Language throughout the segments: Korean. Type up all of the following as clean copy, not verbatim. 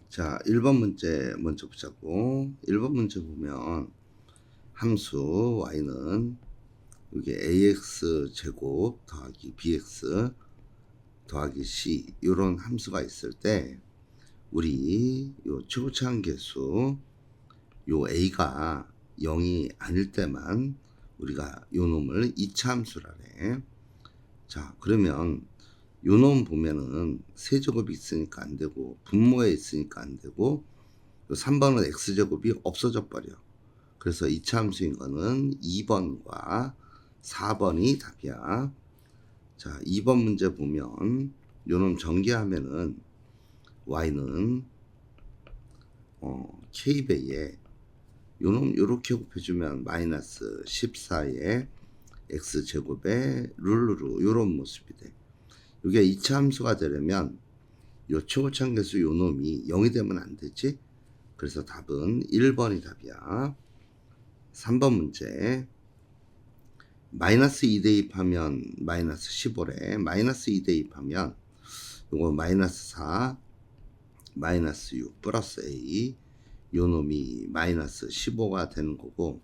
자, 1번 문제 먼저 보자고. 1번 문제 보면 함수 y는 여기 ax 제곱 더하기 bx 더하기 c 이런 함수가 있을 때 우리 요 최고차항계수 요 a가 0이 아닐 때만 우리가 요 놈을 2차 함수라래. 자, 그러면 요 놈 보면은 세제곱이 있으니까 안 되고 분모에 있으니까 안 되고 3번은 x제곱이 없어져 버려. 그래서 2차 함수인 거는 2번과 4번이 답이야. 자, 2번 문제 보면 요놈 전개하면은 y는 k배에 요놈 요렇게 곱해주면 마이너스 14에 x제곱에 룰루루 요런 모습이 돼. 이게 2차 함수가 되려면 요 최고차항계수 요 놈이 0이 되면 안 되지. 그래서 답은 1번이 답이야. 3번 문제. 마이너스 2 대입하면 마이너스 15래. 마이너스 2 대입하면 요거 마이너스 4, 마이너스 6 플러스 a 요 놈이 마이너스 15가 되는 거고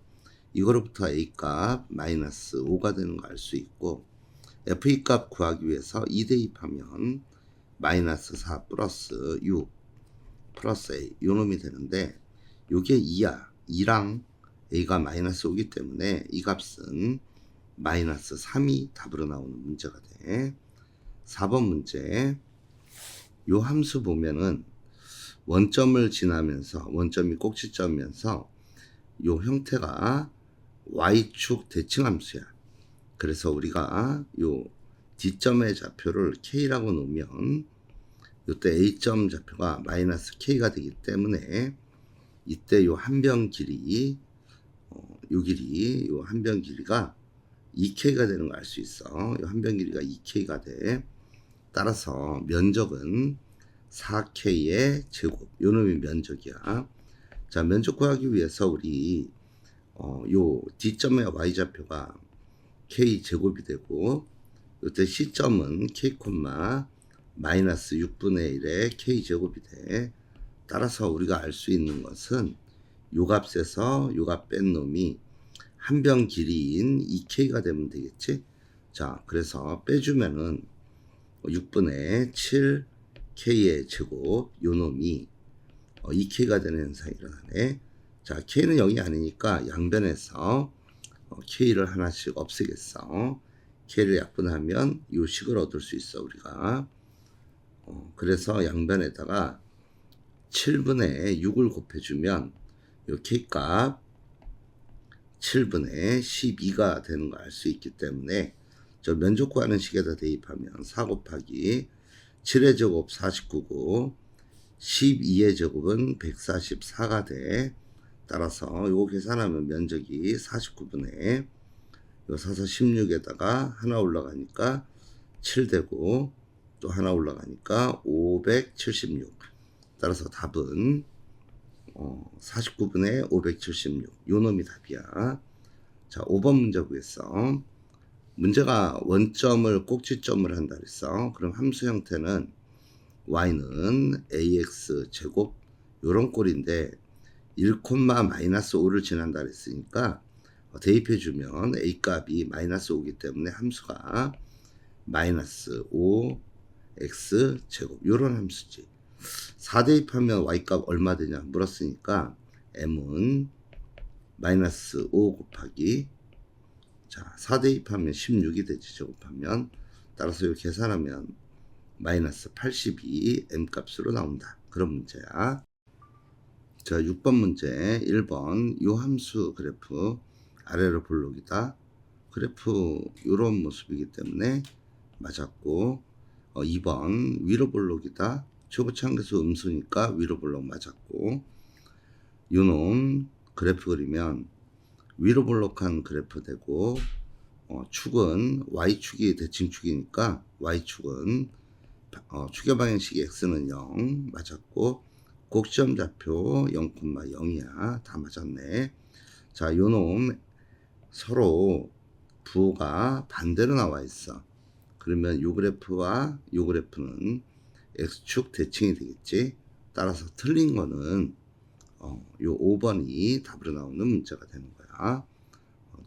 이거로부터 a 값 마이너스 5가 되는 거 알 수 있고 f2 값 구하기 위해서 2 대입하면 마이너스 4 플러스 6 플러스 a 요 놈이 되는데 요게 2야. 2랑 a가 마이너스 5기 때문에 이 값은 마이너스 3이 답으로 나오는 문제가 돼. 4번 문제. 요 함수 보면은 원점을 지나면서 원점이 꼭지점이면서 요 형태가 y축 대칭 함수야. 그래서 우리가 요 D점의 좌표를 K라고 놓으면 요때 A점 좌표가 마이너스 K가 되기 때문에 이때 요 한 변 길이 요 한 변 길이가 2K가 되는 걸 알 수 있어. 요 한 변 길이가 2K가 돼. 따라서 면적은 4K의 제곱. 요 놈이 면적이야. 자, 면적 구하기 위해서 우리 요 D점의 Y좌표가 K 제곱이 되고 요때 C점은 K, 마이너스 6분의 1의 K 제곱이 돼. 따라서 우리가 알 수 있는 것은 요 값에서 요 값 뺀 놈이 한 변 길이인 2K가 되면 되겠지. 자, 그래서 빼주면은 6분의 7K의 제곱 요 놈이 2K가 되는 현상이 일어나네. 자, K는 0이 아니니까 양변에서 K를 하나씩 없애겠어. K를 약분하면 요 식을 얻을 수 있어 우리가. 그래서 양변에다가 7분의 6을 곱해주면 요 K값 7분의 12가 되는 걸 알 수 있기 때문에 저 면적 구하는 식에다 대입하면 4 곱하기 7의 제곱 49고 12의 제곱은 144가 돼. 따라서 요거 계산하면 면적이 49분의 요 4사 16에다가 하나 올라가니까 7 되고 또 하나 올라가니까 576. 따라서 답은 49분의 576 요 놈이 답이야. 자, 5번 문제 구했어. 문제가 원점을 꼭지점을 한다 그랬어. 그럼 함수 형태는 y는 ax 제곱 요런 꼴인데 1, 마이너스 5를 지난다 그랬으니까 대입해주면 a 값이 마이너스 5기 때문에 함수가 마이너스 5x 제곱 요런 함수지. 4 대입하면 y 값 얼마 되냐 물었으니까 m은 마이너스 5 곱하기 자 4 대입하면 16이 되지. 제곱하면 따라서 이거 계산하면 마이너스 82 m 값으로 나온다. 그런 문제야. 자, 6번 문제 1번 요 함수 그래프 아래로 볼록이다. 그래프 요런 모습이기 때문에 맞았고 2번 위로 볼록이다. 최고차항계수 음수니까 위로 볼록 맞았고 요놈 그래프 그리면 위로 볼록한 그래프 되고 축은 y축이 대칭축이니까 y축은 축의 방향식 x는 0 맞았고 곡점 좌표 0,0이야. 다 맞았네. 자, 요놈 서로 부호가 반대로 나와 있어. 그러면 요 그래프와 요 그래프는 x축 대칭이 되겠지. 따라서 틀린 거는 요 5번이 답으로 나오는 문제가 되는 거야.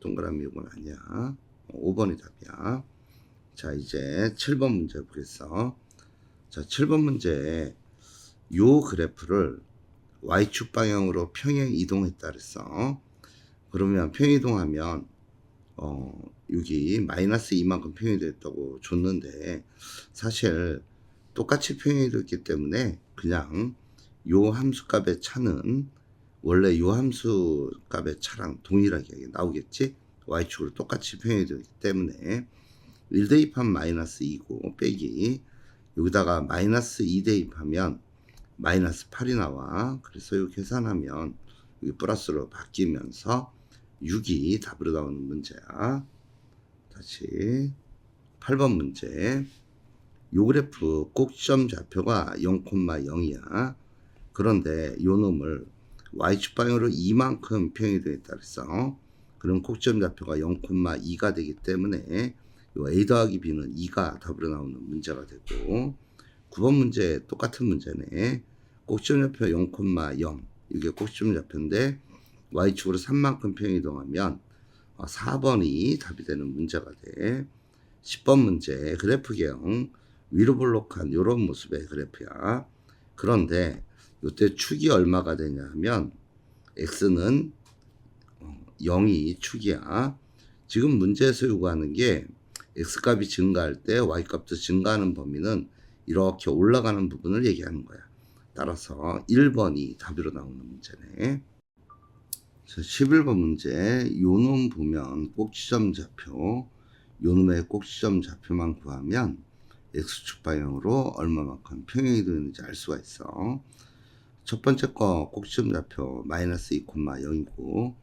동그라미 이건 아니야. 5번이 답이야. 자, 이제 7번 문제 보겠어. 자, 7번 문제 요 그래프를 Y축 방향으로 평행 이동했다 그랬어. 그러면 평행 이동하면 여기 마이너스 2만큼 평행이 됐다고 줬는데 사실 똑같이 평행이 됐기 때문에 그냥 요 함수 값의 차는 원래 요 함수 값의 차랑 동일하게 나오겠지. Y축으로 똑같이 평행이 되기 때문에 1 대입하면 마이너스 2고 빼기 여기다가 마이너스 2 대입하면 마이너스 8이 나와. 그래서 이 계산하면 여기 플러스로 바뀌면서 6이 답으로 나오는 문제야. 다시 8번 문제. 요 그래프 꼭지점 좌표가 0,0이야. 그런데 요 놈을 Y축 방향으로 2만큼 평행이 되겠다 그랬어. 그럼 꼭지점 좌표가 0,2가 되기 때문에 요 A 더하기 B는 2가 답으로 나오는 문제가 되고 9번 문제 똑같은 문제네. 꼭지점 좌표 0,0 이게 꼭지점 좌표인데 Y축으로 3만큼 평행 이동하면 4번이 답이 되는 문제가 돼. 10번 문제 그래프경 위로 볼록한 이런 모습의 그래프야. 그런데 이때 축이 얼마가 되냐면 x는 0이 축이야. 지금 문제에서 요구하는 게 x값이 증가할 때 y값도 증가하는 범위는 이렇게 올라가는 부분을 얘기하는 거야. 따라서 1번이 답으로 나오는 문제네. 11번 문제 요놈 보면 꼭지점 좌표 요놈의 꼭지점 좌표만 구하면 x축 방향으로 얼마만큼 평행이 되는지 알 수가 있어. 첫 번째 거 꼭지점 좌표 마이너스 2,0이고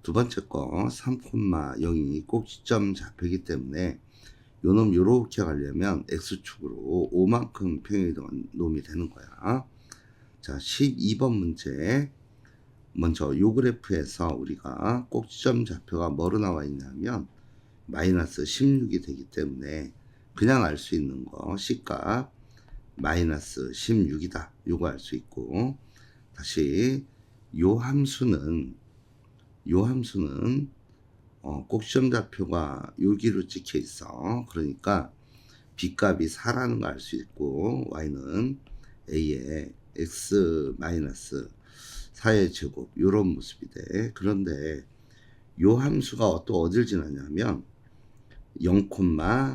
두 번째 거 3,0이 꼭지점 좌표이기 때문에 요놈 요렇게 가려면 x축으로 5만큼 평행이 되는 놈이 되는 거야. 자, 12번 문제 먼저 요 그래프에서 우리가 꼭지점 좌표가 뭐로 나와 있냐면 마이너스 16이 되기 때문에 그냥 알 수 있는 거 C값 마이너스 16이다 요거 알 수 있고 다시 요 함수는 꼭지점 좌표가 여기로 찍혀 있어. 그러니까 B값이 4라는 거 알 수 있고 Y는 A에 X 마이너스 4의 제곱 요런 모습이 돼. 그런데 요 함수가 또 어딜 지나냐면 0,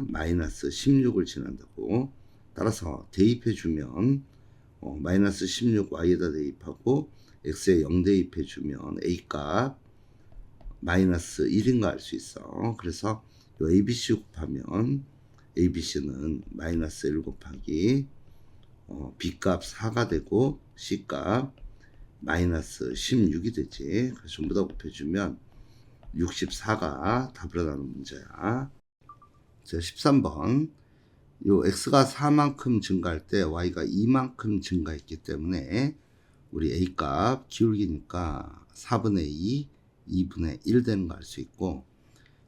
마이너스 16을 지난다고. 따라서 대입해 주면 마이너스 16 y에다 대입하고 x에 0 대입해 주면 a값 마이너스 1인 거 알 수 있어. 그래서 요 abc 곱하면 abc는 마이너스 1 곱하기 b값 4가 되고 c값 마이너스 16이 되지. 그래서 전부 다 곱해주면 64가 답으로 나오는 문제야. 자, 13번 요 x가 4만큼 증가할 때 y가 2만큼 증가했기 때문에 우리 a값 기울기니까 4분의 2, 2분의 1 되는 거 알 수 있고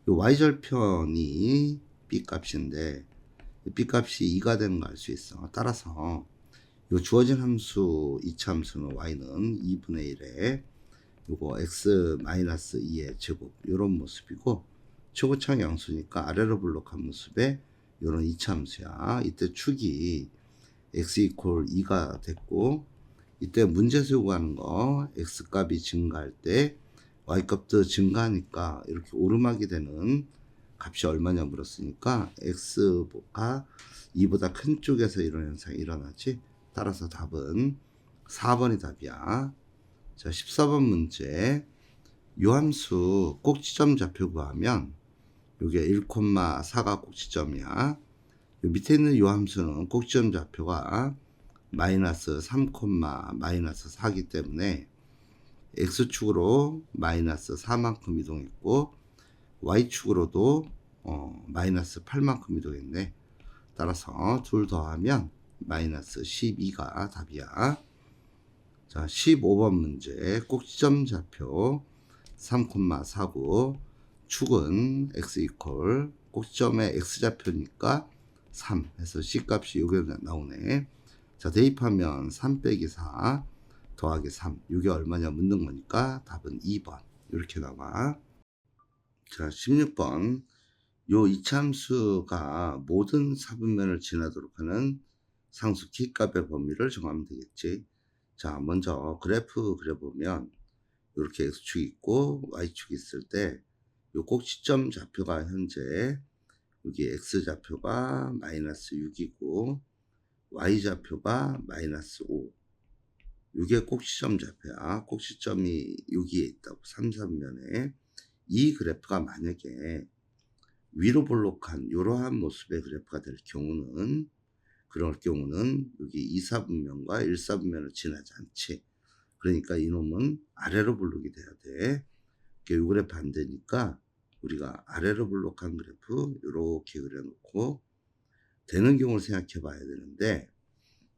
요 y절편이 b값인데 b값이 2가 되는 거 알 수 있어. 따라서 요 주어진 함수 이차함수는 y는 2분의 1에 요거 x 마이너스 2의 제곱 요런 모습이고 최고차항 양수니까 아래로 블록한 모습에 요런 이차함수야. 이때 축이 x 이퀄 2가 됐고 이때 문제에서 요구하는 거 x 값이 증가할 때 y 값도 증가하니까 이렇게 오르막이 되는 값이 얼마냐 물었으니까 x가 2보다 큰 쪽에서 이런 현상이 일어나지. 따라서 답은 4번이 답이야. 자, 14번 문제. 요 함수 꼭지점 좌표 구하면 요게 1,4가 꼭지점이야. 요 밑에 있는 요 함수는 꼭지점 좌표가 마이너스 3, 마이너스 4기 때문에 x축으로 마이너스 4만큼 이동했고 y축으로도 마이너스 8만큼 이동했네. 따라서 둘 더하면 마이너스 12가 답이야. 자, 15번 문제 꼭지점 좌표 3,4고 축은 x 이퀄 꼭지점의 x 좌표니까 3 해서 c 값이 여기 나오네. 자, 대입하면 3 빼기 4 더하기 3. 이게 얼마냐 묻는 거니까 답은 2번. 이렇게 나와. 자, 16번. 요 이차함수가 모든 사분면을 지나도록 하는 상수 키값의 범위를 정하면 되겠지. 자, 먼저 그래프 그려보면 이렇게 x축이 있고 y축이 있을 때 요 꼭지점 좌표가 현재 여기 x좌표가 마이너스 6이고 y좌표가 마이너스 5. 이게 꼭지점 좌표야. 꼭지점이 여기에 있다고 3, 3면에. 이 그래프가 만약에 위로 볼록한 이러한 모습의 그래프가 될 경우는, 그럴 경우는 여기 2, 4분면과 1, 4분면을 지나지 않지. 그러니까 이놈은 아래로 볼록이 돼야 돼. 이 그래프 안 되니까 우리가 아래로 볼록한 그래프 이렇게 그려놓고 되는 경우를 생각해 봐야 되는데,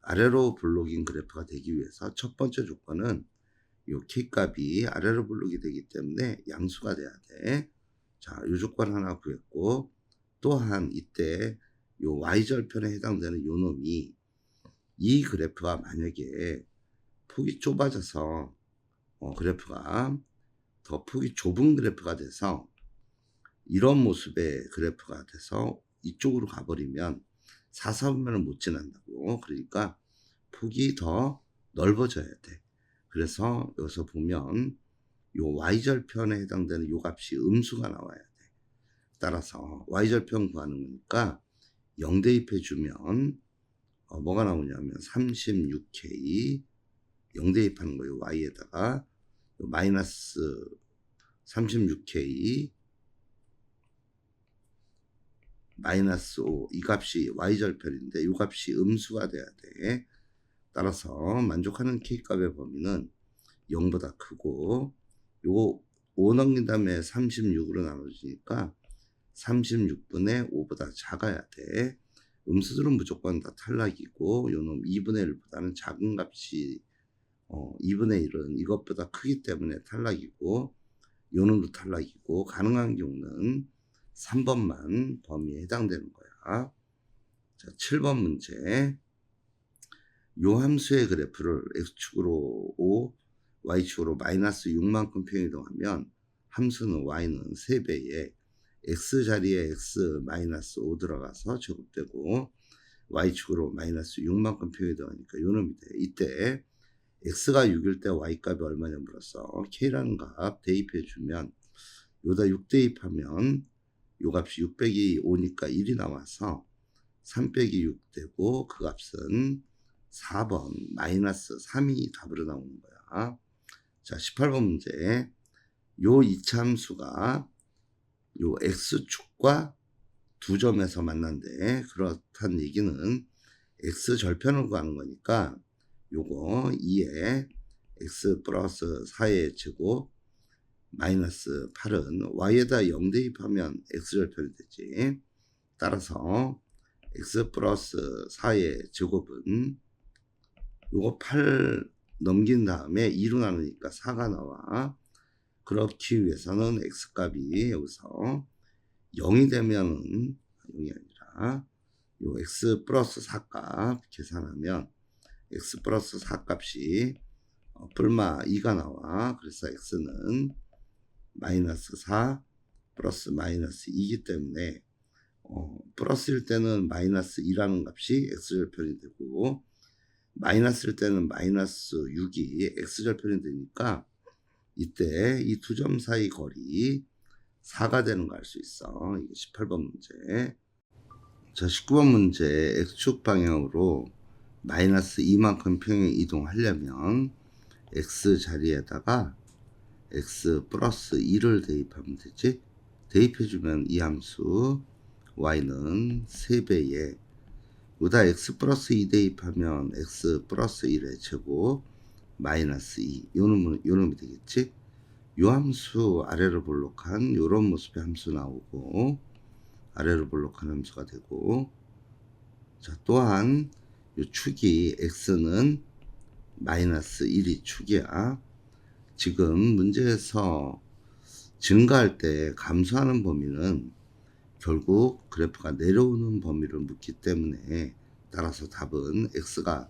아래로 볼록인 그래프가 되기 위해서 첫 번째 조건은 요 K값이 아래로 볼록이 되기 때문에 양수가 돼야 돼. 자, 요 조건 하나 구했고, 또한 이때 요 Y절편에 해당되는 요 놈이, 이 그래프가 만약에 폭이 좁아져서 그래프가 더 폭이 좁은 그래프가 돼서 이런 모습의 그래프가 돼서 이쪽으로 가버리면 4, 4분면을 못 지난다고. 그러니까 폭이 더 넓어져야 돼. 그래서 여기서 보면 요 y절편에 해당되는 요 값이 음수가 나와야 돼. 따라서 y절편 구하는 거니까 0 대입해 주면 뭐가 나오냐면 36k 0 대입하는 거예요. y에다가 요 마이너스 36k 마이너스 5, 이 값이 y절편인데 이 값이 음수가 돼야 돼. 따라서 만족하는 k값의 범위는 0보다 크고, 요거 5 넘긴 다음에 36으로 나눠지니까 36분의 5보다 작아야 돼. 음수들은 무조건 다 탈락이고, 요놈 2분의 1보다는 작은 값이 2분의 1은 이것보다 크기 때문에 탈락이고, 요놈도 탈락이고, 가능한 경우는 3번만 범위에 해당되는 거야. 자, 7번 문제. 요 함수의 그래프를 x축으로 5, y축으로 마이너스 6만큼 평이동하면 함수는 y는 3배에 x 자리에 x 마이너스 5 들어가서 제곱되고, y축으로 마이너스 6만큼 평이동하니까 요 놈이 돼. 이때 x가 6일 때 y값이 얼마냐 물었어. k라는 값 대입해주면, 요다 6 대입하면 요 값이 6 빼기 5니까 1이 나와서 3 빼기 6 되고, 그 값은 4번 마이너스 3이 답으로 나오는 거야. 자, 18번 문제. 요 이차함수가 요 x축과 두 점에서 만난대. 그렇다는 얘기는 x절편을 구하는 거니까 요거 2에 x 플러스 4의 제곱 마이너스 8은 y에다 0 대입하면 x절편이 되지. 따라서 x 플러스 4의 제곱은 요거 8 넘긴 다음에 2로 나누니까 4가 나와. 그렇기 위해서는 x값이 여기서 0이 되면은, 0이 아니라 요 x 플러스 4값 계산하면 x 플러스 4값이 불마 2가 나와. 그래서 x는 마이너스 4 플러스 마이너스 2이기 때문에 플러스일 때는 마이너스 2라는 값이 x절편이 되고, 마이너스일 때는 마이너스 6이 x절편이 되니까 이때 이 두 점 사이 거리 4가 되는 거 알 수 있어. 이게 18번 문제. 자, 19번 문제. x축 방향으로 마이너스 2만큼 평행 이동하려면 x 자리에다가 x 플러스 2를 대입하면 되지. 대입해주면 이 함수 y는 3배에 요다 x 플러스 2 대입하면 x 플러스 1의 제곱 마이너스 2. 요 놈이 되겠지. 요 함수 아래로 볼록한 요런 모습의 함수 나오고, 아래로 볼록한 함수가 되고, 자, 또한 요 축이 x는 마이너스 1이 축이야. 지금 문제에서 증가할 때 감소하는 범위는 결국 그래프가 내려오는 범위를 묻기 때문에, 따라서 답은 x가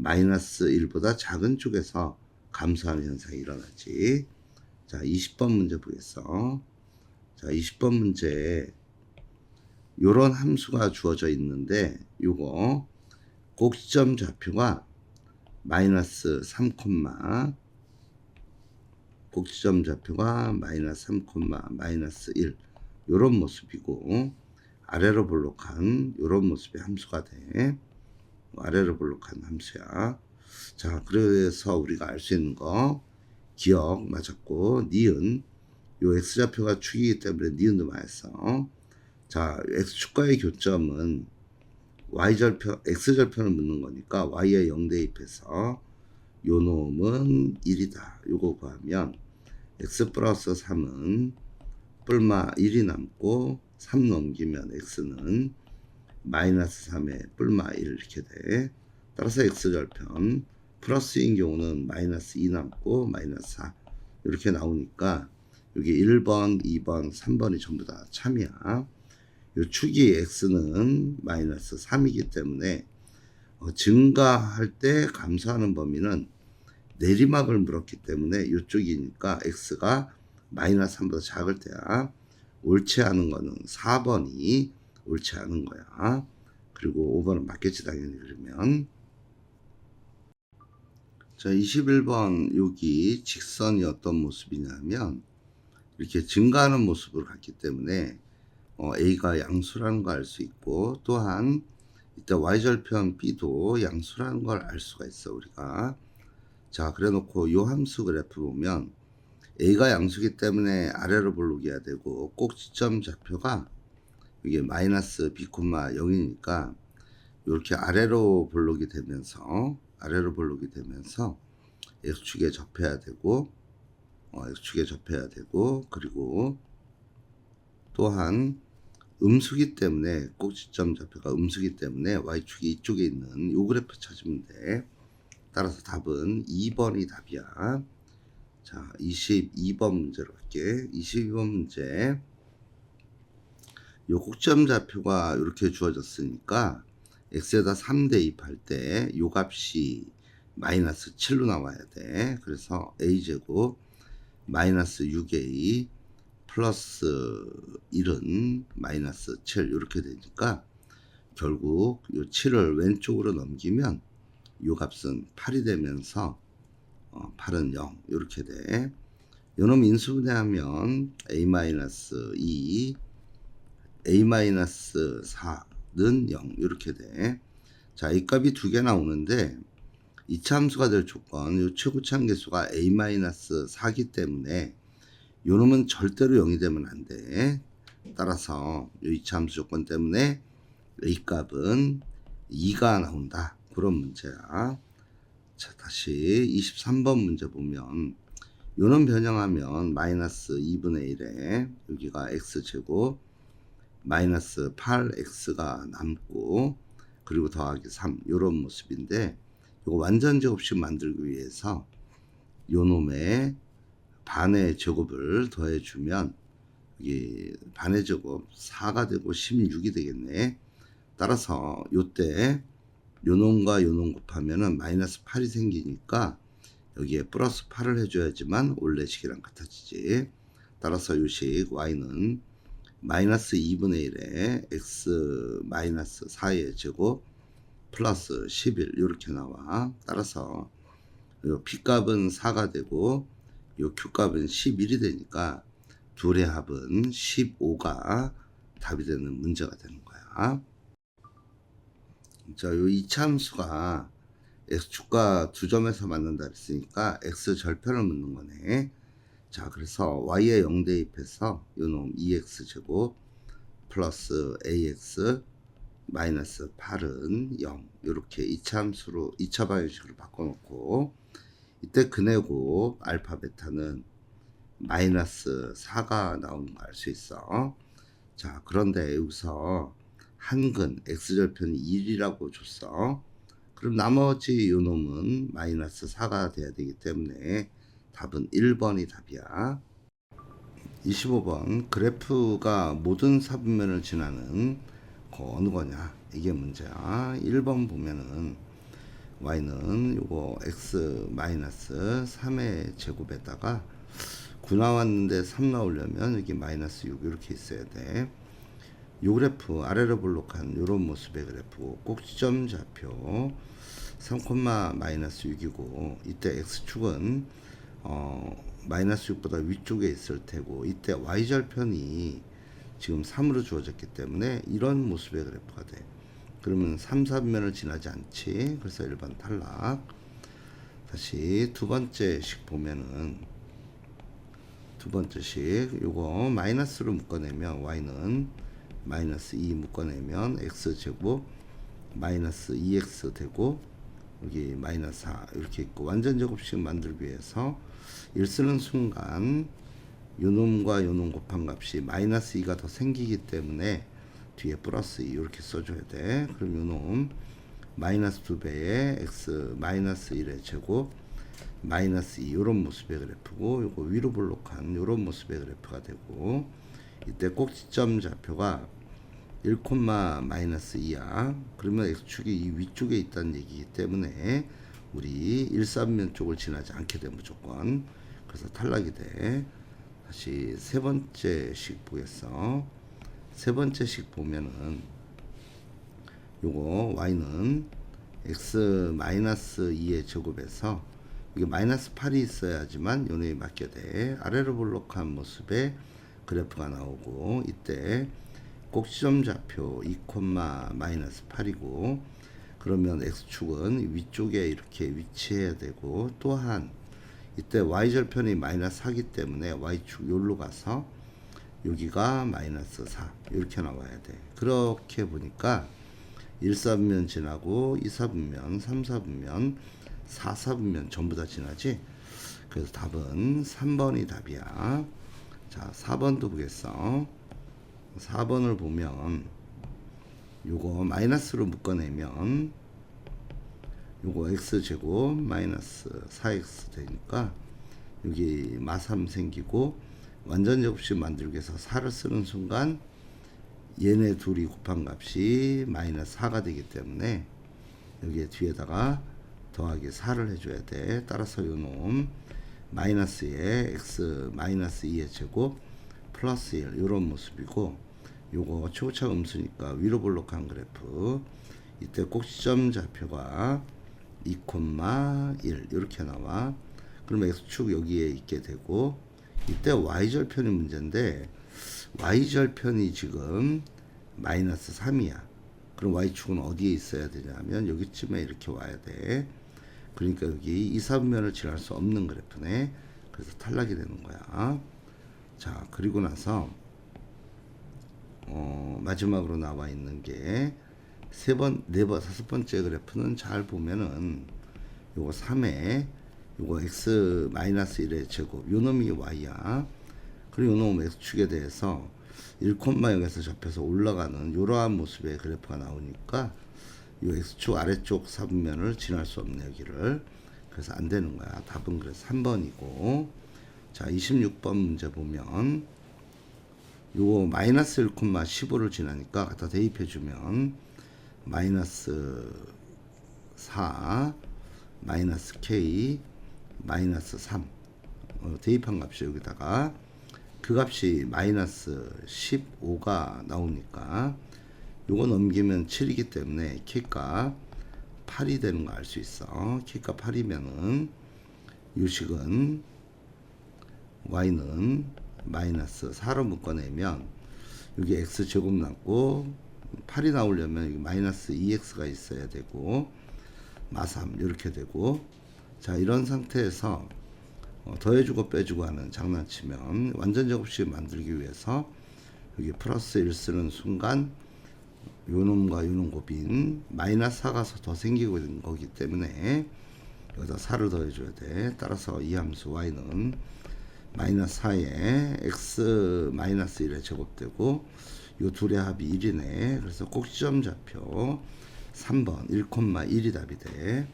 마이너스 1보다 작은 쪽에서 감소하는 현상이 일어나지. 자, 20번 문제 보겠어. 자, 20번 문제에 요런 함수가 주어져 있는데 요거 꼭지점 좌표가 마이너스 3, 꼭지점 좌표가 마이너스 3, 마이너스 1 요런 모습이고 아래로 볼록한 요런 모습의 함수가 돼. 아래로 볼록한 함수야. 자, 그래서 우리가 알 수 있는 거 기억 맞았고 니은 요 x좌표가 축이기 때문에 니은도 맞았어. 자, x축과의 교점은 x절편을 묻는 거니까 y에 0 대입해서 요 놈은 1이다. 요거 구하면 x 플러스 3은 뿔마 1이 남고 3 넘기면 x는 마이너스 3에 뿔마 1 이렇게 돼. 따라서 x절편 플러스인 경우는 마이너스 2 남고 마이너스 4 이렇게 나오니까 여기 1번, 2번, 3번이 전부 다 참이야. 요 축이 x는 마이너스 3이기 때문에 증가할 때 감소하는 범위는 내리막을 물었기 때문에 이쪽이니까 x가 마이너스 3보다 작을 때야. 옳지 않은 거는 4번이 옳지 않은 거야. 그리고 5번은 맞겠지 당연히. 그러면 자, 21번 여기 직선이 어떤 모습이냐면 이렇게 증가하는 모습을 갖기 때문에 A가 양수라는 걸 알 수 있고 또한 이때 y절편 B도 양수라는 걸 알 수가 있어 우리가. 자, 그래 놓고 요 함수 그래프 보면 A가 양수기 때문에 아래로 볼록이어야 되고 꼭지점 좌표가 이게 마이너스 B, 0이니까 이렇게 아래로 볼록이 되면서 x축에 접해야 되고 x축에 접해야 되고 그리고 또한 음수기 때문에 꼭지점 좌표가 음수기 때문에 y축이 이쪽에 있는 요 그래프 찾으면 돼. 따라서 답은 2번이 답이야. 자, 22번 문제로 갈게. 22번 문제. 요 꼭지점 좌표가 이렇게 주어졌으니까 x에다 3 대입할 때 요 값이 마이너스 7로 나와야 돼. 그래서 a제곱 마이너스 6a 플러스 1은 마이너스 7 이렇게 되니까 결국 요 7을 왼쪽으로 넘기면 요 값은 8이 되면서 8은 0 이렇게 돼. 요놈 인수분해하면 a-2 a-4는 0 이렇게 돼. 자, 이 값이 두 개 나오는데 이차 함수가 될 조건 요 최고치 한계수가 a-4기 때문에 요놈은 절대로 0이 되면 안 돼. 따라서 요 이차 함수 조건 때문에 a 값은 2가 나온다. 그런 문제야. 자, 다시 23번 문제 보면 요놈 변형하면 마이너스 2분의 1에 여기가 x제곱 마이너스 8x가 남고 그리고 더하기 3 요런 모습인데 요거 완전 제곱식 만들기 위해서 요놈의 반의 제곱을 더해주면 이게 반의 제곱 4가 되고 16이 되겠네. 따라서 요때 요놈과 요놈 곱하면은 마이너스 8이 생기니까 여기에 플러스 8을 해줘야지만 원래식이랑 같아지지. 따라서 요식 y는 마이너스 2분의 1에 x 마이너스 4의 제곱 플러스 11 이렇게 나와. 따라서 요 p값은 4가 되고 요 q값은 11이 되니까 둘의 합은 15가 답이 되는 문제가 되는 거야. 자, 요 이차함수가 x축과 두 점에서 만난다 그랬으니까 x절편을 묻는 거네. 자, 그래서 y에 0 대입해서 요놈 2x제곱 플러스 ax 마이너스 8은 0 이렇게 이차함수로 2차 방정식으로 바꿔놓고 이때 근해고 알파 베타는 마이너스 4가 나오는 거 알 수 있어. 자, 그런데 여기서 한근 x절편이 1이라고 줬어. 그럼 나머지 요 놈은 마이너스 4가 돼야 되기 때문에 답은 1번이 답이야. 25번 그래프가 모든 사분면을 지나는 거 어느 거냐 이게 문제야. 1번 보면은 y는 요거 x 마이너스 3의 제곱에다가 9 나왔는데 3 나오려면 여기 마이너스 6 이렇게 있어야 돼. 요 그래프 아래로 볼록한 요런 모습의 그래프 꼭지점 좌표 3, 마이너스 6이고 이때 x축은 마이너스 6보다 위쪽에 있을 테고 이때 y절편이 지금 3으로 주어졌기 때문에 이런 모습의 그래프가 돼. 그러면 3, 4분면을 지나지 않지. 그래서 1번 탈락. 다시 두 번째 식 보면은 두 번째 식 요거 마이너스로 묶어내면 y는 마이너스 2 묶어내면 x제곱 마이너스 2x 되고 여기 마이너스 4 이렇게 있고 완전 제곱식 만들기 위해서 1 쓰는 순간 요놈과 요놈 곱한 값이 마이너스 2가 더 생기기 때문에 뒤에 플러스 2 이렇게 써줘야 돼. 그럼 요놈 마이너스 2배의 x 마이너스 1의 제곱 마이너스 2 요런 모습의 그래프고 요거 위로 볼록한 요런 모습의 그래프가 되고 이때 꼭지점 좌표가 1, 마이너스 2야. 그러면 x축이 이 위쪽에 있다는 얘기이기 때문에 우리 1, 3면 쪽을 지나지 않게 돼 무조건. 그래서 탈락이 돼. 다시 세 번째 식 보겠어. 세 번째 식 보면은 요거 y는 x 마이너스 2의 제곱에서 이게 마이너스 8이 있어야지만 요놈이 맞게 돼. 아래로 볼록한 모습의 그래프가 나오고 이때 꼭지점 좌표 2, 마이너스 8이고 그러면 x축은 위쪽에 이렇게 위치해야 되고 또한 이때 y절편이 마이너스 4기 때문에 y축 요로 가서 여기가 마이너스 4 이렇게 나와야 돼. 그렇게 보니까 1, 4분면 지나고 2, 4분면 3, 4분면 4, 4분면 전부 다 지나지. 그래서 답은 3번이 답이야. 자 4번도 보겠어. 4번을 보면 요거 마이너스로 묶어내면 요거 x제곱 마이너스 4x 되니까 여기 마3 생기고 완전 제곱식 만들기 위해서 4를 쓰는 순간 얘네 둘이 곱한 값이 마이너스 4가 되기 때문에 여기에 뒤에다가 더하기 4를 해줘야 돼. 따라서 요놈 마이너스에 x 마이너스 2의 제곱 플러스 1 이런 모습이고 요거 최고차 음수니까 위로 볼록한 그래프 이때 꼭지점 좌표가 2, 1 이렇게 나와. 그러면 x축 여기에 있게 되고 이때 y절편이 문제인데 y절편이 지금 마이너스 3이야. 그럼 y축은 어디에 있어야 되냐면 여기쯤에 이렇게 와야 돼. 그러니까 여기 2, 3면을 지날 수 없는 그래프네. 그래서 탈락이 되는 거야. 자 그리고 나서 마지막으로 나와 있는 게 다섯 번째 그래프는 잘 보면은 요거 3에 요거 x 마이너스 1의 제곱 요 놈이 y야. 그리고 요 놈 x축에 대해서 1,0에서 접해서 올라가는 요러한 모습의 그래프가 나오니까 요 x축 아래쪽 4분면을 지날 수 없네 여기를. 그래서 안 되는 거야. 답은 그래서 3번이고 자 26번 문제 보면 요거 마이너스 1,15를 지나니까 갖다 대입해 주면 마이너스 4 마이너스 k 마이너스 3 대입한 값이 여기다가 그 값이 마이너스 15가 나오니까 요거 넘기면 7이기 때문에 k값 8이 되는 거 알 수 있어. k값 8이면은 요 식은 y는 마이너스 4로 묶어내면 여기 x제곱 남고 8이 나오려면 여기 마이너스 2x가 있어야 되고 마3 이렇게 되고 자 이런 상태에서 더해주고 빼주고 하는 장난치면 완전 제곱식 만들기 위해서 여기 플러스 1 쓰는 순간 요놈과 요놈 곱인 마이너스 4가 더 생기고 있는 거기 때문에 여기다 4를 더해줘야 돼. 따라서 이 함수 y는 마이너스 4에 x 마이너스 1에 제곱되고 요 둘의 합이 1이네. 그래서 꼭지점 좌표 3번 1,1이 답이 돼.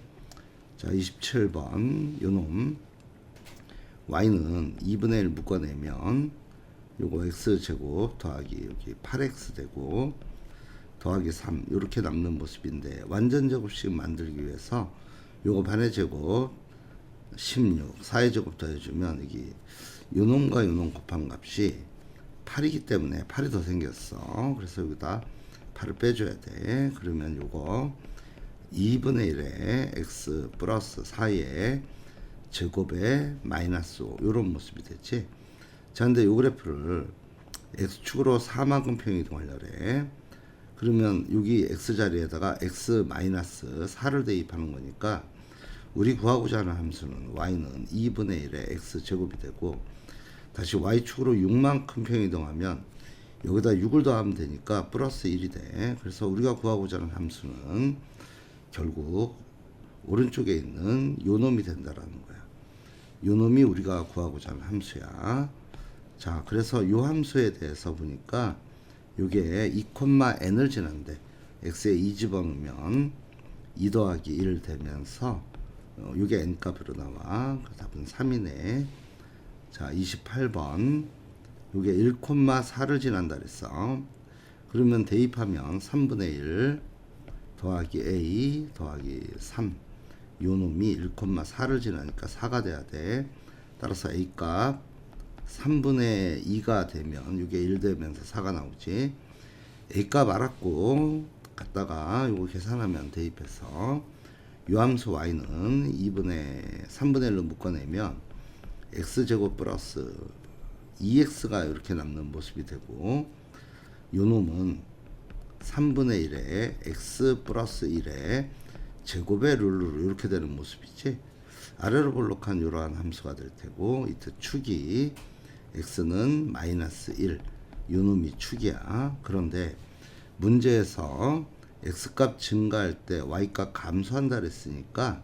자 27번 요놈 y는 2분의 1 묶어내면 요거 x제곱 더하기 여기 8x 되고 더하기 3 이렇게 남는 모습인데 완전 제곱식 만들기 위해서 요거 반의 제곱 16, 4의 제곱 더해주면 이게 요놈과 요놈 곱한 값이 8이기 때문에 8이 더 생겼어. 그래서 여기다 8을 빼줘야 돼. 그러면 요거 2분의 1에 x 플러스 4의 제곱에 마이너스 5 요런 모습이 됐지. 자, 근데 요 그래프를 x축으로 4만큼 평이동하려래. 그러면 여기 x 자리에다가 x 마이너스 4를 대입하는 거니까 우리 구하고자 하는 함수는 y는 2분의 1의 x 제곱이 되고, 다시 y축으로 6만큼 평이동하면 여기다 6을 더하면 되니까 플러스 1이 돼. 그래서 우리가 구하고자 하는 함수는 결국 오른쪽에 있는 요 놈이 된다라는 거야. 요 놈이 우리가 구하고자 하는 함수야. 자, 그래서 요 함수에 대해서 보니까 요게 2,n을 지난데 x에 2 집어넣으면 2 더하기 1 되면서 요게 n 값으로 나와. 그 답은 3이네. 자, 28번 요게 1,4를 지난다 그랬어. 그러면 대입하면 3분의 1 더하기 a 더하기 3 요 놈이 1,4를 지나니까 4가 돼야 돼. 따라서 a 값 3분의 2가 되면 이게 1 되면서 4가 나오지. a 값 알았고 갖다가 요거 계산하면 대입해서 요 함수 y는 3분의 1로 묶어내면 x제곱 플러스 2x가 이렇게 남는 모습이 되고, 요 놈은 3분의 1에 x 플러스 1에 제곱의 룰루로 이렇게 되는 모습이지. 아래로 볼록한 이러한 함수가 될 테고, 이때 축이 x는 마이너스 1, 요 놈이 축이야. 그런데 문제에서 x값 증가할 때 y값 감소한다 그랬으니까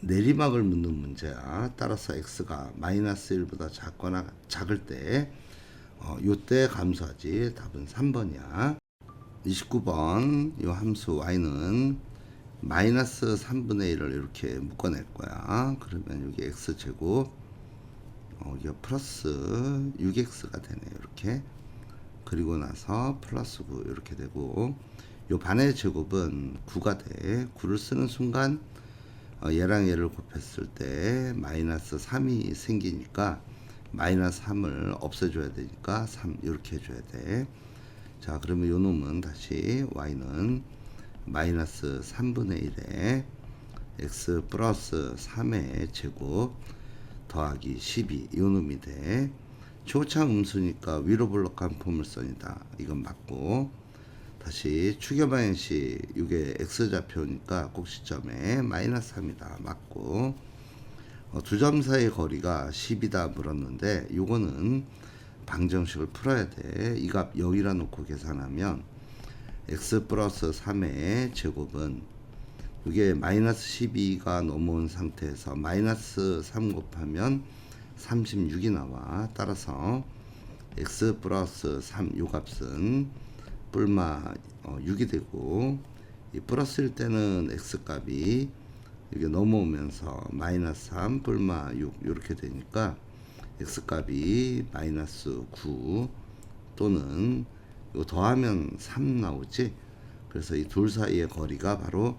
내리막을 묻는 문제야. 따라서 x가 마이너스 1보다 작거나 작을 때 요때 감소하지. 답은 3번이야. 29번 요 함수 y는 마이너스 3분의 1을 이렇게 묶어낼 거야. 그러면 여기 x제곱 이게 플러스 6x가 되네. 이렇게. 그리고 나서 플러스 9 이렇게 되고, 요 반의 제곱은 9가 돼. 9를 쓰는 순간 얘랑 얘를 곱했을 때 마이너스 3이 생기니까 마이너스 3을 없애줘야 되니까 3 이렇게 해줘야 돼. 자, 그러면 요 놈은 다시 y는 마이너스 3분의 1에 x 플러스 3의 제곱 더하기 12 요 놈이 돼. 초창 음수니까 위로 볼록한 포물선이다. 이건 맞고, 다시 추계 방향식 이게 x좌표니까 꼭지점에 마이너스 3이다. 맞고, 두 점 사이의 거리가 10이다 물었는데 요거는 방정식을 풀어야 돼. 이 값 여기다 놓고 계산하면 x 플러스 3의 제곱은 이게 마이너스 12가 넘어온 상태에서 마이너스 3 곱하면 36이 나와. 따라서 x 플러스 3 요 값은 뿔마 6이 되고, 이 플러스일 때는 x 값이 이게 넘어오면서 마이너스 3 뿔마 6 이렇게 되니까 x 값이 마이너스 9 또는 이거 더하면 3 나오지. 그래서 이 둘 사이의 거리가 바로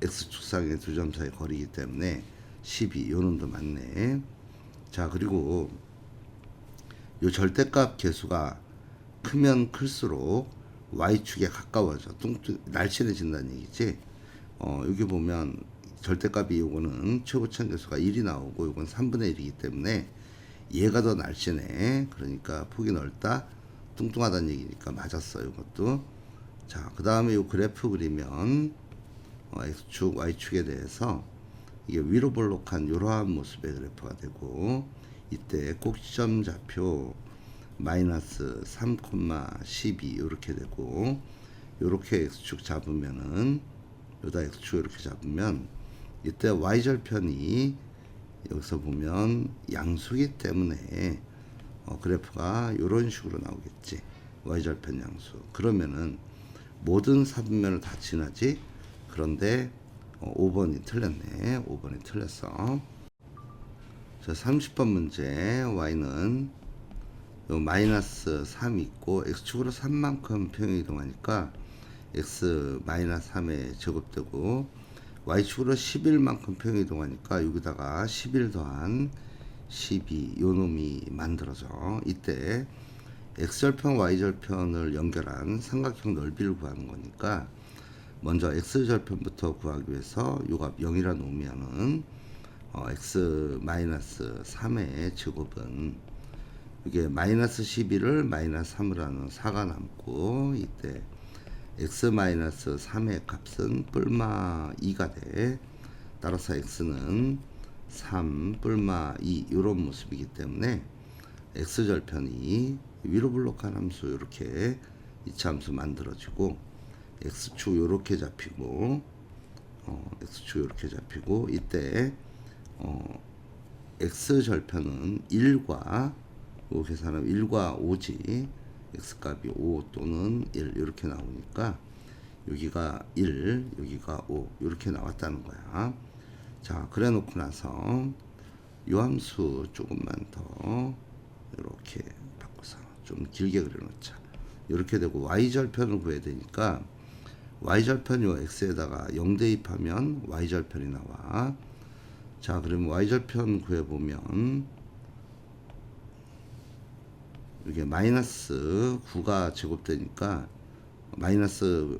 x축상의 두 점 사이의 거리이기 때문에 12 요놈도 맞네. 자, 그리고 요 절대값 계수가 크면 클수록 y축에 가까워져 날씬해진다는 얘기지. 여기 보면 절대값이 요거는 최고참 계수가 1이 나오고 요건 3분의 1이기 때문에 얘가 더 날씬해. 그러니까 폭이 넓다 뚱뚱하다는 얘기니까 맞았어 요것도. 자, 그 다음에 요 그래프 그리면 x축 y축에 대해서 이게 위로 볼록한 이러한 모습의 그래프가 되고, 이때 꼭지점 좌표 마이너스 3,12 이렇게 되고, 요렇게 x축 잡으면은 여기다 x축 이렇게 잡으면 이때 y절편이 여기서 보면 양수기 때문에 그래프가 이런 식으로 나오겠지. y절편 양수. 그러면은 모든 사분면을 다 지나지. 그런데 5번이 틀렸네. 5번이 틀렸어. 자, 30번 문제 y는 요 마이너스 3 있고 x축으로 3만큼 평행이동하니까 x 마이너스 3에 제곱되고 y축으로 11만큼 평이동하니까 여기다가 11 더한 12 요 놈이 만들어져. 이때 x절편 y절편을 연결한 삼각형 넓이를 구하는 거니까 먼저 x절편부터 구하기 위해서 요값 0이라 놓으면은 x 마이너스 3의 제곱은 이게 마이너스 12를 마이너스 3으로 하는 4가 남고, 이때 x 마이너스 3의 값은 뿔마 2가 돼. 따라서 x는 3 뿔마 2 이런 모습이기 때문에 x절편이 위로 블록한 함수 이렇게 이차함수 만들어지고, x축 이렇게 잡히고 x축 이렇게 잡히고, 이때 x절편은 1과 요 계산하면 1과 5지, x값이 5 또는 1 이렇게 나오니까 여기가 1 여기가 5 이렇게 나왔다는 거야. 자, 그래 놓고 나서 요 함수 조금만 더 이렇게 바꿔서 좀 길게 그려 놓자. 이렇게 되고 y절편을 구해야 되니까 y절편 요 x에다가 0 대입하면 y절편이 나와. 자, 그러면 y절편 구해보면 이게 마이너스 9가 제곱되니까 마이너스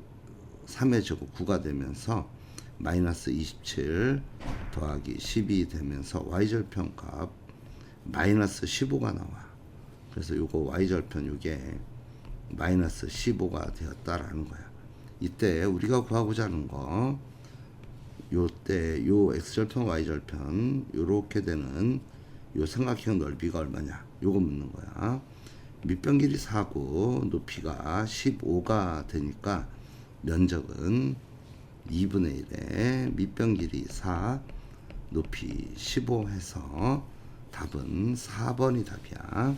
3의 제곱 9가 되면서 마이너스 27 더하기 12 되면서 y절편 값 마이너스 15가 나와. 그래서 요거 y절편 요게 마이너스 15가 되었다라는 거야. 이때 우리가 구하고자 하는 거, 요때 요 x절편 y절편 요렇게 되는 요 삼각형 넓이가 얼마냐 요거 묻는 거야. 밑변 길이 4고 높이가 15가 되니까 면적은 2분의 1에 밑변 길이 4 높이 15 해서 답은 4번이 답이야.